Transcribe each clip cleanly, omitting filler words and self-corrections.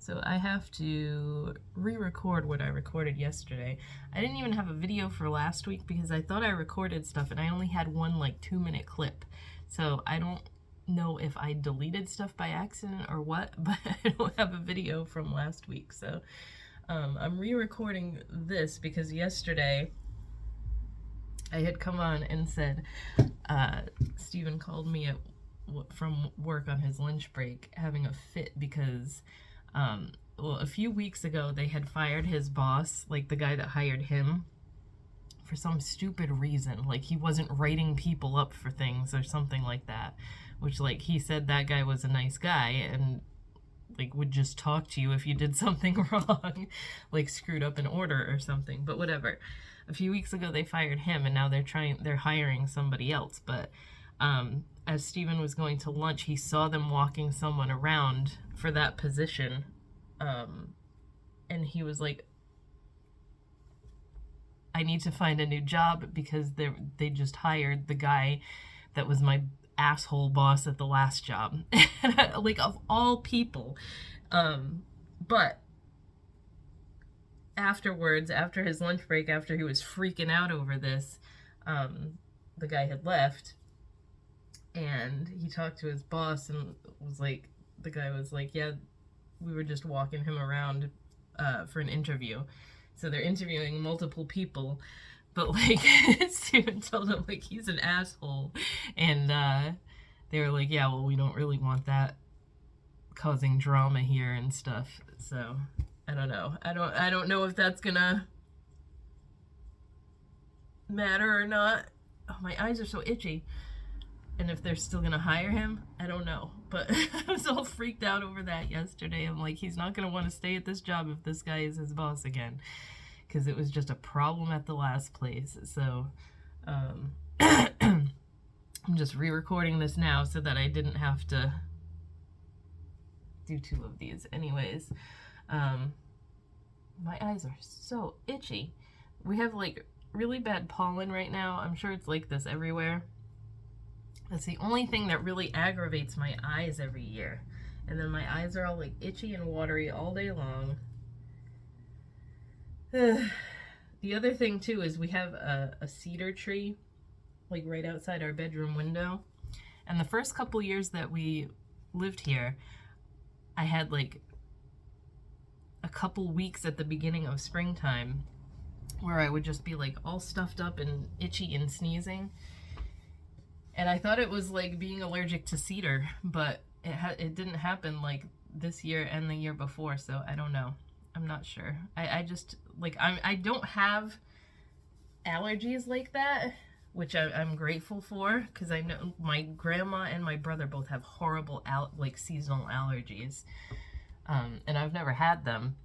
So I have to re-record what I recorded yesterday. I didn't even have a video for last week because I thought I recorded stuff and I only had one like 2-minute clip. So I don't know if I deleted stuff by accident or what, but I don't have a video from last week. So I'm re-recording this because yesterday I had come on and said, Steven called me from work on his lunch break having a fit because well, a few weeks ago they had fired his boss, like the guy that hired him, for some stupid reason. Like he wasn't writing people up for things or something like that, which like he said that guy was a nice guy and like would just talk to you if you did something wrong, like screwed up an order or something, but whatever. A few weeks ago they fired him and now they're hiring somebody else. But as Steven was going to lunch, he saw them walking someone around for that position, and he was like, I need to find a new job because they just hired the guy that was my asshole boss at the last job. Like, of all people. But afterwards, after his lunch break, after he was freaking out over this, the guy had left and he talked to his boss and was like, the guy was like, yeah, we were just walking him around for an interview. So they're interviewing multiple people, but like Steven told him like he's an asshole, and they were like, yeah, well, we don't really want that causing drama here and stuff. So I don't know. I don't know if that's gonna matter or not. Oh, my eyes are so itchy. And if they're still gonna hire him, I don't know. But I was all freaked out over that yesterday. I'm like, he's not gonna want to stay at this job if this guy is his boss again, because it was just a problem at the last place. So I'm just re-recording this now so that I didn't have to do 2 of these. Anyways, my eyes are so itchy. We have like really bad pollen right now. I'm sure it's like this everywhere. That's the only thing that really aggravates my eyes every year. And then my eyes are all like itchy and watery all day long. The other thing too is we have a cedar tree like right outside our bedroom window. And the first couple years that we lived here, I had like a couple weeks at the beginning of springtime where I would just be like all stuffed up and itchy and sneezing. And I thought it was like being allergic to cedar, but it didn't happen like this year and the year before, so I don't know. I'm not sure. I just, like, I don't have allergies like that, which I'm grateful for, because I know my grandma and my brother both have horrible, like, seasonal allergies. And I've never had them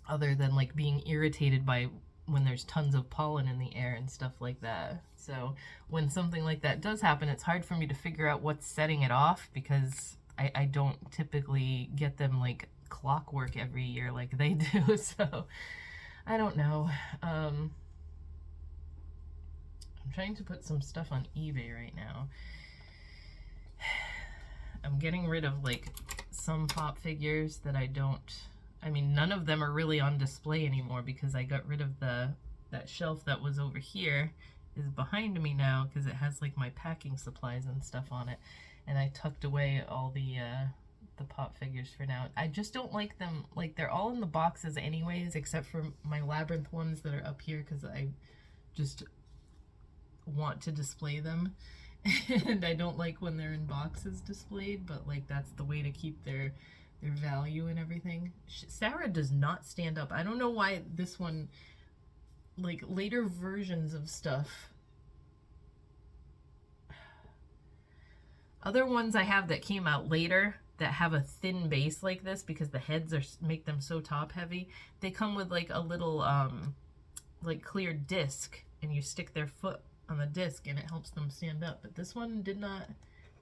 other than, like, being irritated by when there's tons of pollen in the air and stuff like that. So when something like that does happen, it's hard for me to figure out what's setting it off, because I don't typically get them like clockwork every year like they do. So I don't know. I'm trying to put some stuff on eBay right now. I'm getting rid of like some pop figures that I mean, none of them are really on display anymore because I got rid of that shelf that was over here is behind me now because it has like my packing supplies and stuff on it, and I tucked away all the pop figures for now. I just don't like them, like they're all in the boxes anyways, except for my Labyrinth ones that are up here because I just want to display them. And I don't like when they're in boxes displayed, but like that's the way to keep their value and everything. Sarah does not stand up. I don't know why this one, like later versions of stuff, other ones I have that came out later that have a thin base like this because the heads make them so top heavy, they come with like a little like clear disc, and you stick their foot on the disc and it helps them stand up. But this one did not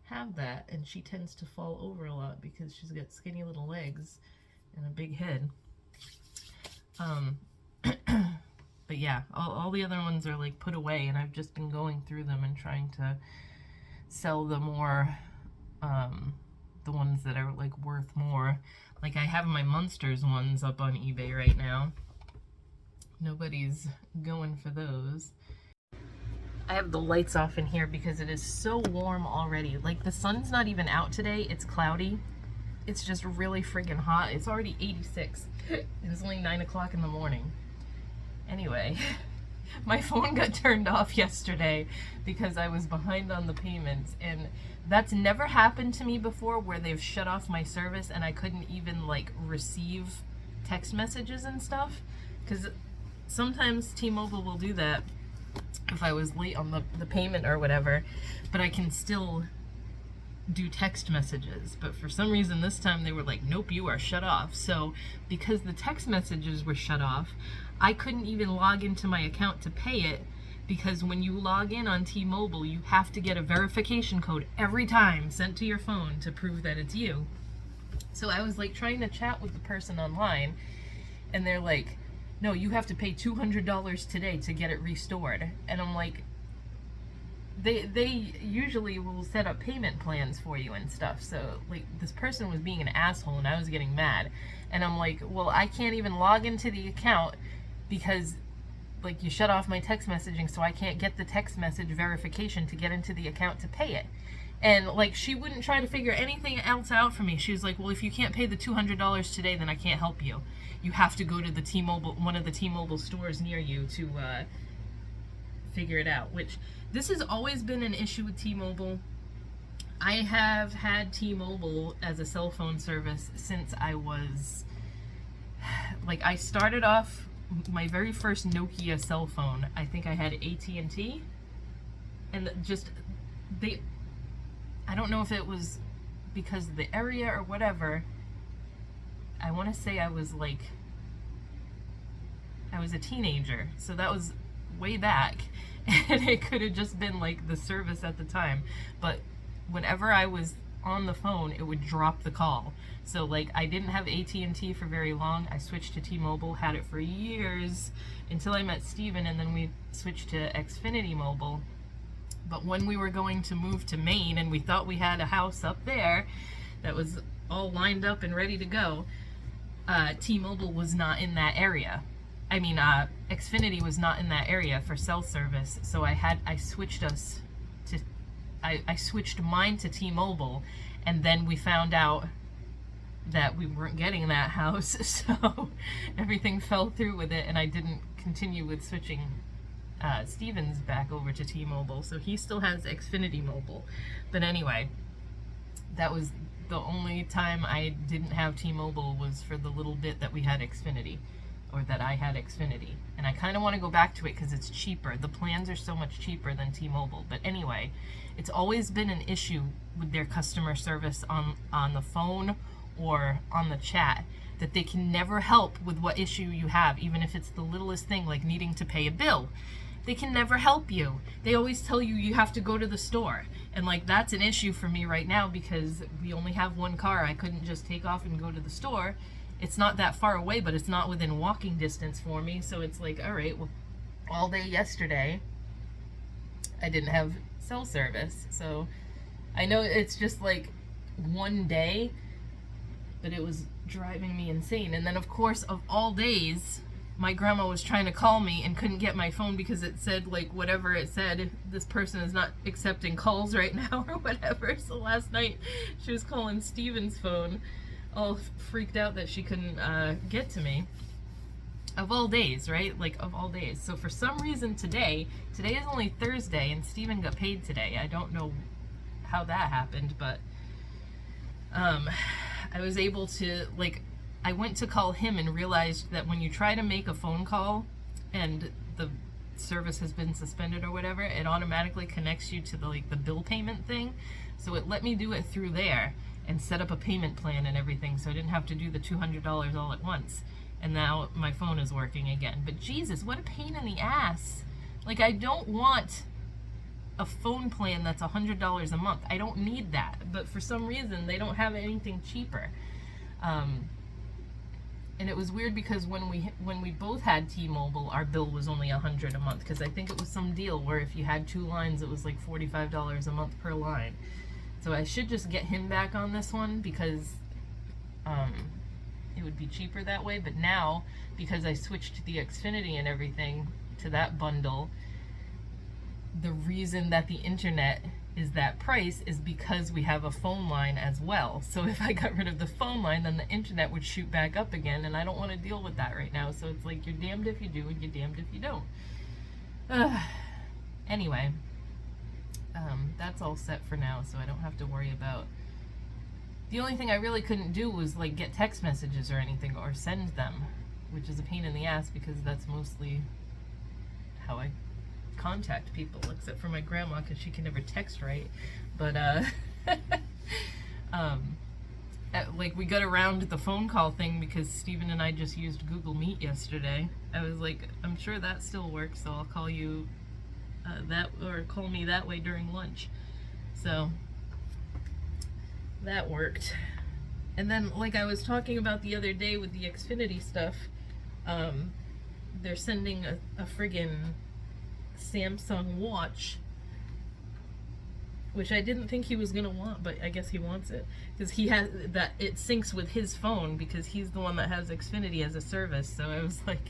have that, and she tends to fall over a lot because she's got skinny little legs and a big head. But yeah, all the other ones are like put away, and I've just been going through them and trying to sell the more the ones that are like worth more. Like, I have my Munsters ones up on eBay right now. Nobody's going for those. I have the lights off in here because it is so warm already. Like, the sun's not even out today. It's cloudy. It's just really friggin' hot. It's already 86. It was only 9 o'clock in the morning. Anyway, my phone got turned off yesterday because I was behind on the payments, and that's never happened to me before, where they've shut off my service and I couldn't even like receive text messages and stuff, because sometimes T-Mobile will do that if I was late on the payment or whatever, but I can still do text messages. But for some reason this time they were like, nope, you are shut off. So because the text messages were shut off, I couldn't even log into my account to pay it, because when you log in on T-Mobile, you have to get a verification code every time sent to your phone to prove that it's you. So I was like trying to chat with the person online, and they're like, no, you have to pay $200 today to get it restored. And I'm like, they usually will set up payment plans for you and stuff. So like, this person was being an asshole and I was getting mad. And I'm like, well, I can't even log into the account because like you shut off my text messaging, so I can't get the text message verification to get into the account to pay it. And like, she wouldn't try to figure anything else out for me. She was like, well, if you can't pay the $200 today, then I can't help you. You have to go to the T-Mobile, one of the T-Mobile stores near you to figure it out. Which, this has always been an issue with T-Mobile. I have had T-Mobile as a cell phone service since I was, like, I started off my very first Nokia cell phone. I think I had AT&T, and just, I don't know if it was because of the area or whatever. I want to say I was a teenager, so that was way back, and it could have just been like the service at the time. But whenever I was on the phone, it would drop the call. So like, I didn't have AT&T for very long. I switched to T-Mobile, had it for years until I met Steven, and then we switched to Xfinity Mobile. But when we were going to move to Maine, and we thought we had a house up there that was all lined up and ready to go, T-Mobile was not in that area. I mean, Xfinity was not in that area for cell service, so I switched mine to T-Mobile, and then we found out that we weren't getting that house, so everything fell through with it, and I didn't continue with switching Steven's back over to T-Mobile, so he still has Xfinity Mobile. But anyway, that was the only time I didn't have T-Mobile, was for the little bit that we had Xfinity, or that I had Xfinity. And I kind of want to go back to it because it's cheaper. The plans are so much cheaper than T-Mobile. But anyway, it's always been an issue with their customer service on the phone or on the chat, that they can never help with what issue you have, even if it's the littlest thing like needing to pay a bill. They can never help you. They always tell you you have to go to the store. And like, that's an issue for me right now because we only have one car. I couldn't just take off and go to the store. It's not that far away, but it's not within walking distance for me. So it's like, all right, well, all day yesterday, I didn't have cell service. So I know it's just like one day, but it was driving me insane. And then of course, of all days, my grandma was trying to call me and couldn't get my phone because it said, like, whatever it said, this person is not accepting calls right now or whatever. So last night she was calling Steven's phone, all freaked out that she couldn't get to me. Of all days, right? Like, of all days. So for some reason today is only Thursday, and Steven got paid today. I don't know how that happened, but I was able to, like, I went to call him and realized that when you try to make a phone call and the service has been suspended or whatever, it automatically connects you to the bill payment thing. So it let me do it through there and set up a payment plan and everything, so I didn't have to do the $200 all at once. And now my phone is working again. But Jesus, what a pain in the ass. Like, I don't want a phone plan that's $100 a month. I don't need that. But for some reason, they don't have anything cheaper. And it was weird because when we both had T-Mobile, our bill was only $100 a month, because I think it was some deal where if you had 2 lines, it was like $45 a month per line. So I should just get him back on this one, because would be cheaper that way, but now, because I switched the Xfinity and everything to that bundle, the reason that the internet is that price is because we have a phone line as well. So if I got rid of the phone line, then the internet would shoot back up again, and I don't want to deal with that right now. So it's like, you're damned if you do and you're damned if you don't. Anyway, that's all set for now, so I don't have to worry about. The only thing I really couldn't do was like get text messages or anything, or send them, which is a pain in the ass because that's mostly how I contact people, except for my grandma because she can never text right. But like, we got around the phone call thing because Steven and I just used Google Meet yesterday. I was like, I'm sure that still works, so I'll call you call me that way during lunch. So that worked. And then, like I was talking about the other day with the Xfinity stuff, they're sending a friggin' Samsung watch, which I didn't think he was gonna want, but I guess he wants it because he has that, it syncs with his phone because he's the one that has Xfinity as a service. So I was like,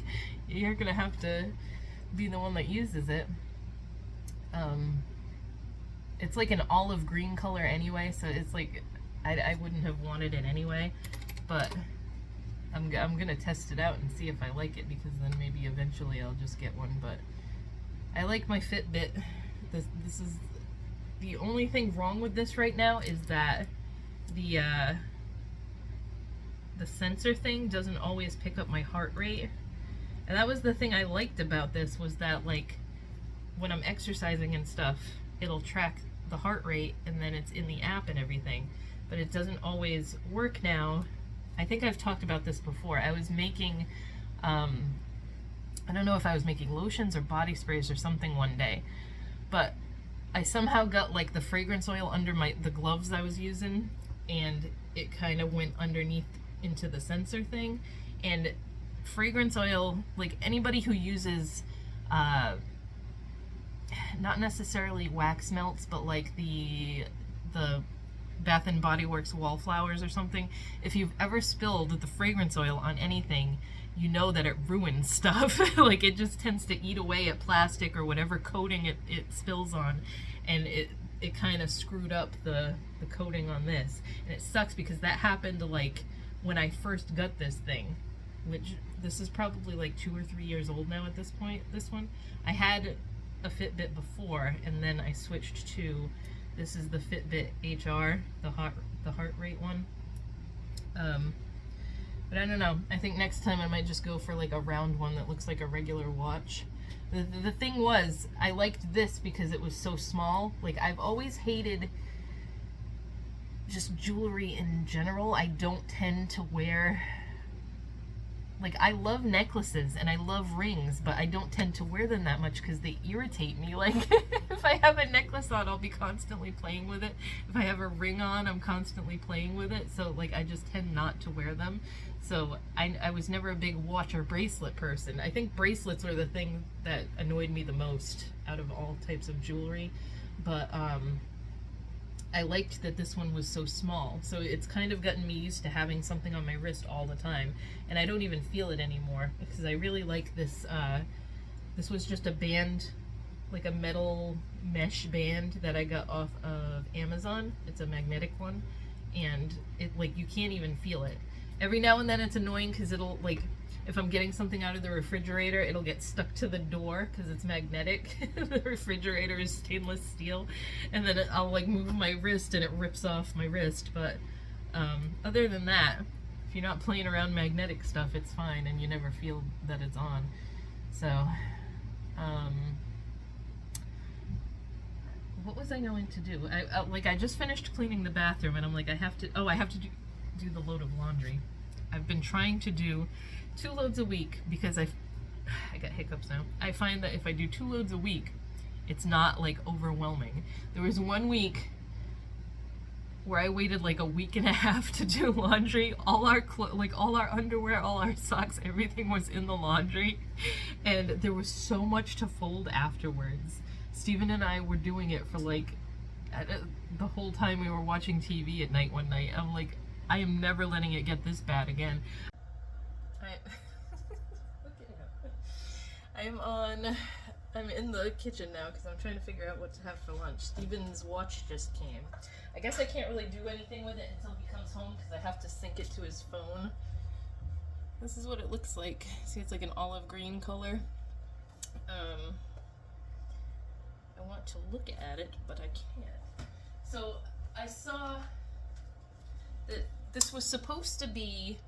you're gonna have to be the one that uses it. It's like an olive green color anyway, so it's like I wouldn't have wanted it anyway, but I'm gonna test it out and see if I like it, because then maybe eventually I'll just get one. But I like my Fitbit. This is the only thing wrong with this right now, is that the sensor thing doesn't always pick up my heart rate. And that was the thing I liked about this, was that like when I'm exercising and stuff, it'll track the heart rate and then it's in the app and everything, but it doesn't always work now. I think I've talked about this before. I was making I don't know if I was making lotions or body sprays or something one day, but I somehow got like the fragrance oil under the gloves I was using, and it kind of went underneath into the sensor thing. And fragrance oil, like anybody who uses not necessarily wax melts, but like the Bath and Body Works Wallflowers or something, if you've ever spilled the fragrance oil on anything, you know that it ruins stuff. Like, it just tends to eat away at plastic or whatever coating it spills on, and it kind of screwed up the coating on this. And it sucks because that happened like when I first got this thing, which this is probably like 2 or 3 years old now at this point, this one. I had a Fitbit before, and then I switched to, this is the Fitbit HR, the heart rate one. But I don't know. I think next time I might just go for like a round one that looks like a regular watch. The thing was, I liked this because it was so small. Like, I've always hated just jewelry in general. I don't tend to wear, like, I love necklaces and I love rings, but I don't tend to wear them that much because they irritate me. Like, if I have a necklace on, I'll be constantly playing with it. If I have a ring on, I'm constantly playing with it. So, like, I just tend not to wear them. So I was never a big watch or bracelet person. I think bracelets were the thing that annoyed me the most out of all types of jewelry. But I liked that this one was so small. So it's kind of gotten me used to having something on my wrist all the time. And I don't even feel it anymore because I really like this. This was just a band, like a metal mesh band that I got off of Amazon. It's a magnetic one. And it, like, you can't even feel it. Every now and then it's annoying because it'll, like, if I'm getting something out of the refrigerator, it'll get stuck to the door because it's magnetic. The refrigerator is stainless steel. And then I'll, like, move my wrist and it rips off my wrist. But other than that, if you're not playing around magnetic stuff, it's fine and you never feel that it's on. So, what was I going to do? I just finished cleaning the bathroom and I'm like, I have to do the load of laundry. I've been trying to do 2 loads a week because I got hiccups now. I find that if I do 2 loads a week, it's not like overwhelming. There was one week where I waited like a week and a half to do laundry. All our all our underwear, all our socks, everything was in the laundry, and there was so much to fold afterwards. Steven and I were doing it for like the whole time we were watching TV at night one night. I'm like, I am never letting it get this bad again. I'm in the kitchen now because I'm trying to figure out what to have for lunch. Steven's watch just came. I guess I can't really do anything with it until he comes home because I have to sync it to his phone. This is what it looks like. See, it's like an olive green color. I want to look at it, but I can't. So I saw that this was supposed to be,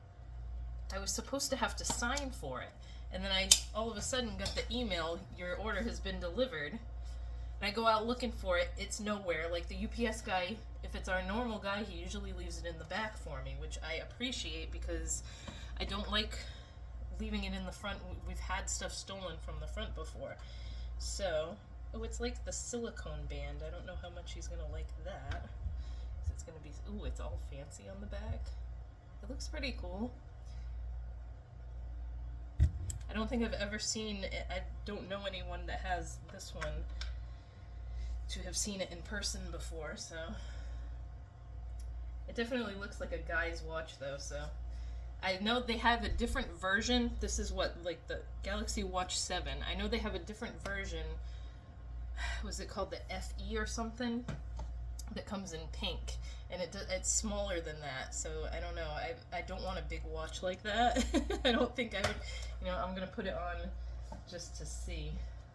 I was supposed to have to sign for it. And then I all of a sudden got the email, your order has been delivered. And I go out looking for it, it's nowhere. Like the UPS guy, if it's our normal guy, he usually leaves it in the back for me, which I appreciate because I don't like leaving it in the front. We've had stuff stolen from the front before. So, oh, it's like the silicone band. I don't know how much he's gonna like that. It's gonna be, ooh, it's all fancy on the back. It looks pretty cool. I don't think I've ever seen it. I don't know anyone that has this one to have seen it in person before, so it definitely looks like a guy's watch though. So I know they have a different version. This is what, like the Galaxy Watch 7. I know they have a different version. Was it called the FE or something? That comes in pink, and it's smaller than that. So I don't know. I don't want a big watch like that. I don't think I would. You know, I'm gonna put it on just to see,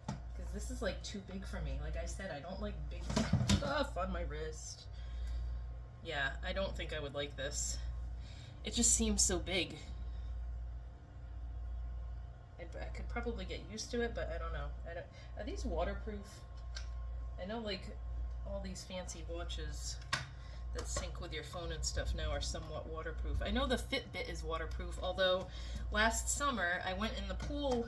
because this is like too big for me. Like I said, I don't like big stuff on my wrist. Yeah, I don't think I would like this. It just seems so big. I could probably get used to it, but I don't know. Are these waterproof? I know, like, all these fancy watches that sync with your phone and stuff now are somewhat waterproof. I know the Fitbit is waterproof, although last summer I went in the pool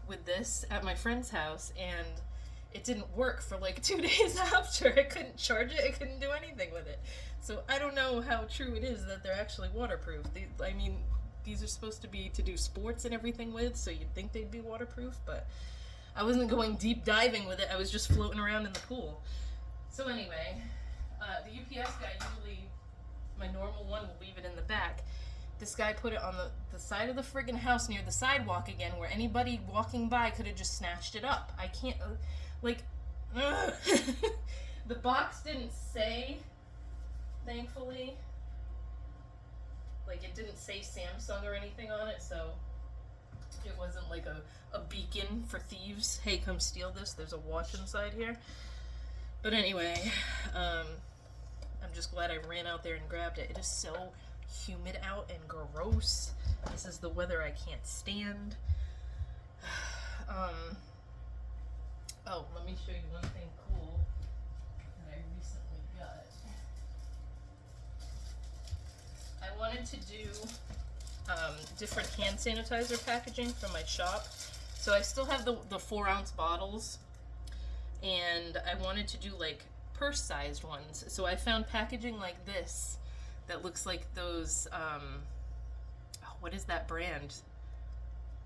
with this at my friend's house and it didn't work for like 2 days after. I couldn't charge it, I couldn't do anything with it. So I don't know how true it is that they're actually waterproof. I mean, these are supposed to be to do sports and everything with, so you'd think they'd be waterproof, but I wasn't going deep diving with it. I was just floating around in the pool. So anyway, the UPS guy, usually my normal one will leave it in the back. This guy put it on the side of the friggin' house near the sidewalk again, where anybody walking by could have just snatched it up. I can't, like, the box didn't say, thankfully, like it didn't say Samsung or anything on it, so it wasn't like a beacon for thieves. Hey, come steal this. There's a watch inside here. But anyway, I'm just glad I ran out there and grabbed it. It is so humid out and gross. This is the weather I can't stand. Oh, let me show you one thing cool that I recently got. I wanted to do different hand sanitizer packaging from my shop. So I still have the 4-ounce bottles, and I wanted to do like purse-sized ones. So I found packaging like this that looks like those, what is that brand?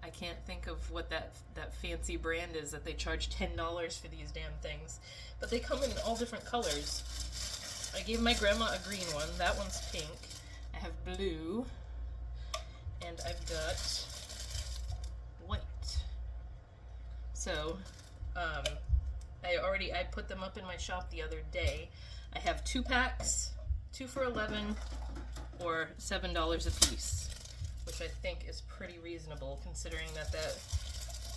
I can't think of what that fancy brand is that they charge $10 for these damn things. But they come in all different colors. I gave my grandma a green one. That one's pink. I have blue. And I've got white. So, I put them up in my shop the other day. I have 2 packs, 2 for $11 or $7 a piece, which I think is pretty reasonable considering that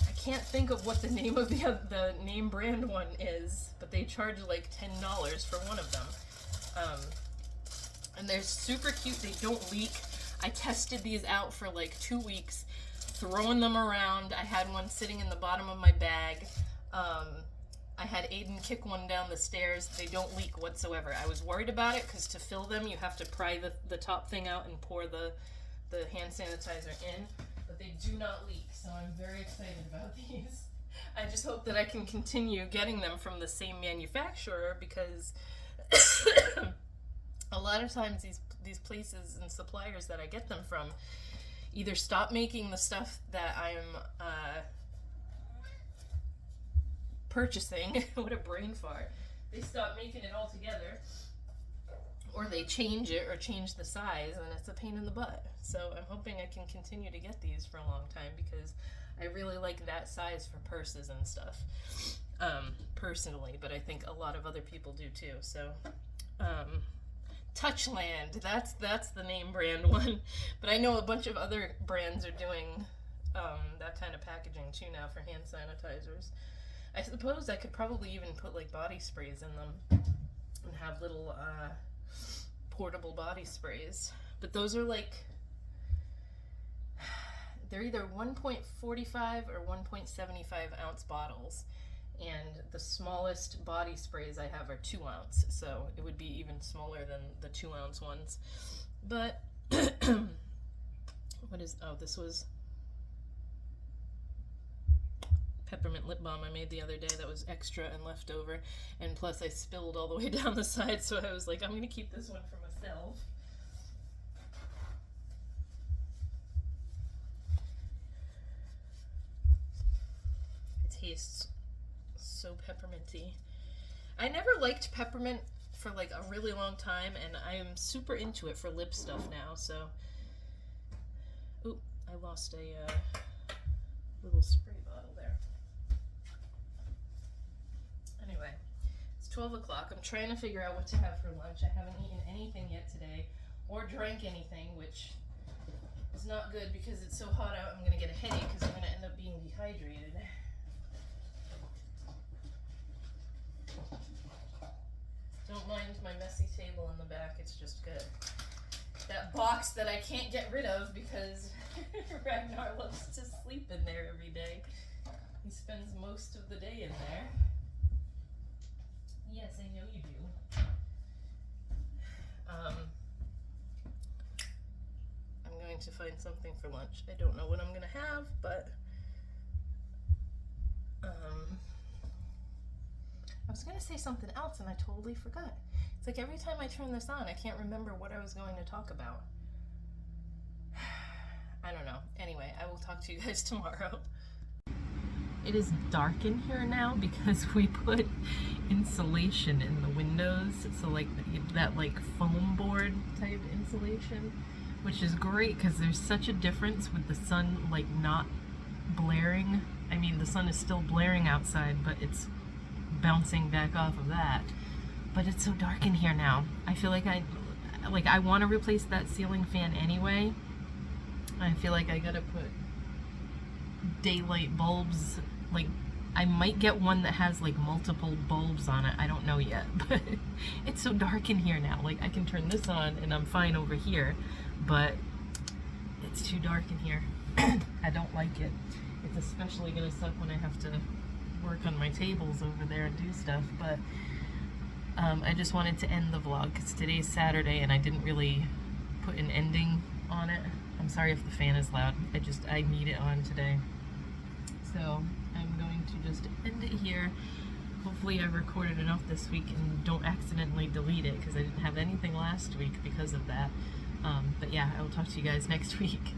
I can't think of what the name of the name brand one is, but they charge like $10 for one of them. And they're super cute. They don't leak. I tested these out for like 2 weeks, throwing them around. I had one sitting in the bottom of my bag. I had Aiden kick one down the stairs. They don't leak whatsoever. I was worried about it because to fill them, you have to pry the top thing out and pour the hand sanitizer in, but they do not leak, so I'm very excited about these. I just hope that I can continue getting them from the same manufacturer, because a lot of times these places and suppliers that I get them from either stop making the stuff that I'm purchasing, what a brain fart, they stop making it all together, or they change it or change the size, and it's a pain in the butt. So I'm hoping I can continue to get these for a long time because I really like that size for purses and stuff, personally, but I think a lot of other people do too. So Touchland, that's the name brand one, but I know a bunch of other brands are doing that kind of packaging too now for hand sanitizers. I suppose I could probably even put like body sprays in them and have little portable body sprays, but those are like, they're either 1.45 or 1.75 ounce bottles, and the smallest body sprays I have are 2 ounce, so it would be even smaller than the 2 ounce ones. But what is, oh, this was peppermint lip balm I made the other day that was extra and left over, and plus I spilled all the way down the side, so I was like, I'm gonna keep this one for myself. It tastes so pepperminty. I never liked peppermint for like a really long time, and I am super into it for lip stuff now, so. Oop, I lost a little spray bottle there. Anyway, it's 12 o'clock. I'm trying to figure out what to have for lunch. I haven't eaten anything yet today, or drank anything, which is not good because it's so hot out. I'm gonna get a headache because I'm gonna end up being dehydrated. Don't mind my messy table in the back, it's just good. That box that I can't get rid of because Ragnar loves to sleep in there every day. He spends most of the day in there. Yes, I know you do. I'm going to find something for lunch. I don't know what I'm gonna have, but I was going to say something else and I totally forgot. It's like every time I turn this on, I can't remember what I was going to talk about. I don't know. Anyway, I will talk to you guys tomorrow. It is dark in here now because we put insulation in the windows. So like that like foam board type insulation, which is great because there's such a difference with the sun like not blaring. I mean, the sun is still blaring outside, but it's bouncing back off of that. But it's so dark in here now. I feel like I want to replace that ceiling fan anyway. I feel like I gotta put daylight bulbs. Like, I might get one that has like multiple bulbs on it. I don't know yet, but it's so dark in here now. Like, I can turn this on and I'm fine over here, but it's too dark in here. I don't like it. It's especially gonna suck when I have to work on my tables over there and do stuff, but I just wanted to end the vlog because today's Saturday and I didn't really put an ending on it. I'm sorry if the fan is loud. I need it on today. So I'm going to just end it here. Hopefully I recorded enough this week and don't accidentally delete it because I didn't have anything last week because of that. But yeah, I will talk to you guys next week.